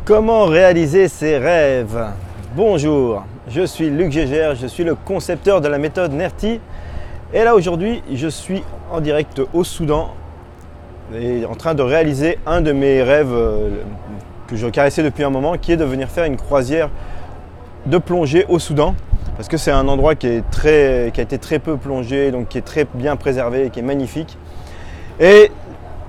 Comment réaliser ses rêves? Bonjour, je suis Luc Gégère, je suis le concepteur de la méthode NERTI. Et là aujourd'hui, je suis en direct au Soudan et en train de réaliser un de mes rêves que je caressais depuis un moment, qui est de venir faire une croisière de plongée au Soudan. Parce que c'est un endroit qui a été très peu plongé, donc qui est très bien préservé, qui est magnifique. Et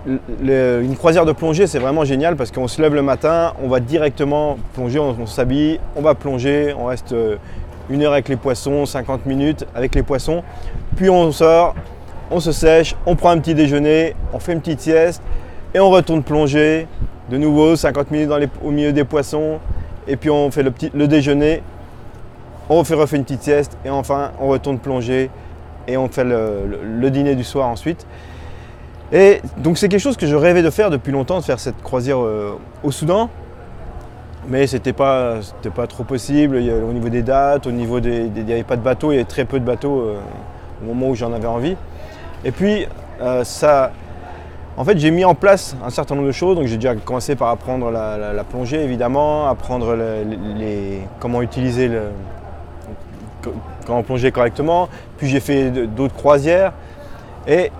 une croisière de plongée, c'est vraiment génial parce qu'on se lève le matin, on va directement plonger, on s'habille, on va plonger, on reste 1 heure avec les poissons, 50 minutes avec les poissons, puis on sort, on se sèche, on prend un petit déjeuner, on fait une petite sieste et on retourne plonger de nouveau 50 minutes au milieu des poissons, et puis on fait le déjeuner, on refait une petite sieste et enfin on retourne plonger et on fait le dîner du soir ensuite. Et donc c'est quelque chose que je rêvais de faire depuis longtemps, de faire cette croisière au Soudan, mais c'était pas trop possible au niveau des dates, il n'y avait pas de bateau, il y avait très peu de bateaux au moment où j'en avais envie. Et puis en fait j'ai mis en place un certain nombre de choses, donc j'ai déjà commencé par apprendre la plongée évidemment, apprendre comment utiliser comment plonger correctement, puis j'ai fait d'autres croisières. Et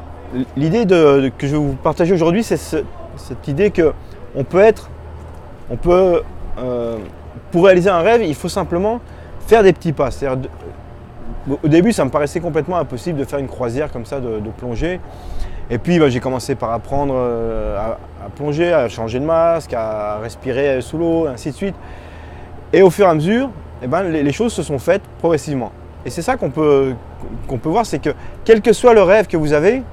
l'idée que je vais vous partager aujourd'hui, c'est cette idée que pour réaliser un rêve, il faut simplement faire des petits pas. C'est-à-dire, au début, ça me paraissait complètement impossible de faire une croisière comme ça, de plonger. Et puis, j'ai commencé par apprendre à plonger, à changer de masque, à respirer sous l'eau, ainsi de suite. Et au fur et à mesure, les choses se sont faites progressivement. Et c'est ça qu'on peut voir, c'est que quel que soit le rêve que vous avez,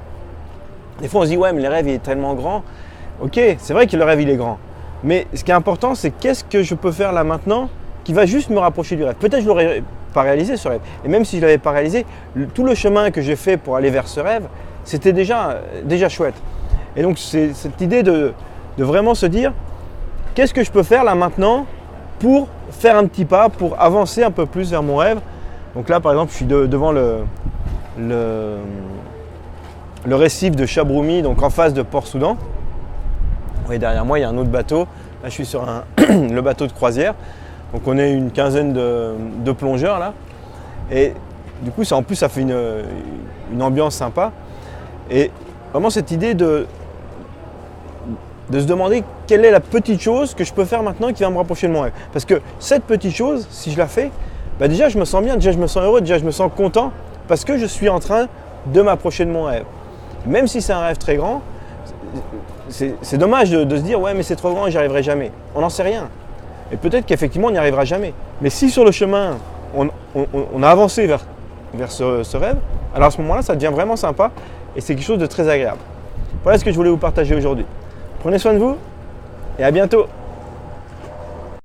des fois on se dit ouais mais le rêve il est tellement grand. Ok, c'est vrai que le rêve il est grand. Mais ce qui est important, c'est qu'est-ce que je peux faire là maintenant qui va juste me rapprocher du rêve. Peut-être que je ne l'aurais pas réalisé ce rêve. Et même si je ne l'avais pas réalisé, tout le chemin que j'ai fait pour aller vers ce rêve, c'était déjà chouette. Et donc c'est cette idée de vraiment se dire qu'est-ce que je peux faire là maintenant pour faire un petit pas, pour avancer un peu plus vers mon rêve. Donc là par exemple je suis devant le récif de Chabroumi, donc en face de Port-Soudan. Et derrière moi, il y a un autre bateau. Là, je suis sur le bateau de croisière. Donc on est une quinzaine de plongeurs là. Et du coup, en plus, ça fait une ambiance sympa. Et vraiment cette idée de se demander quelle est la petite chose que je peux faire maintenant qui va me rapprocher de mon rêve. Parce que cette petite chose, si je la fais, déjà je me sens bien, déjà je me sens heureux, déjà je me sens content parce que je suis en train de m'approcher de mon rêve. Même si c'est un rêve très grand, c'est dommage de se dire ouais mais c'est trop grand et j'y arriverai jamais. On n'en sait rien. Et peut-être qu'effectivement on n'y arrivera jamais. Mais si sur le chemin on a avancé vers ce rêve, alors à ce moment-là ça devient vraiment sympa et c'est quelque chose de très agréable. Voilà ce que je voulais vous partager aujourd'hui. Prenez soin de vous et à bientôt.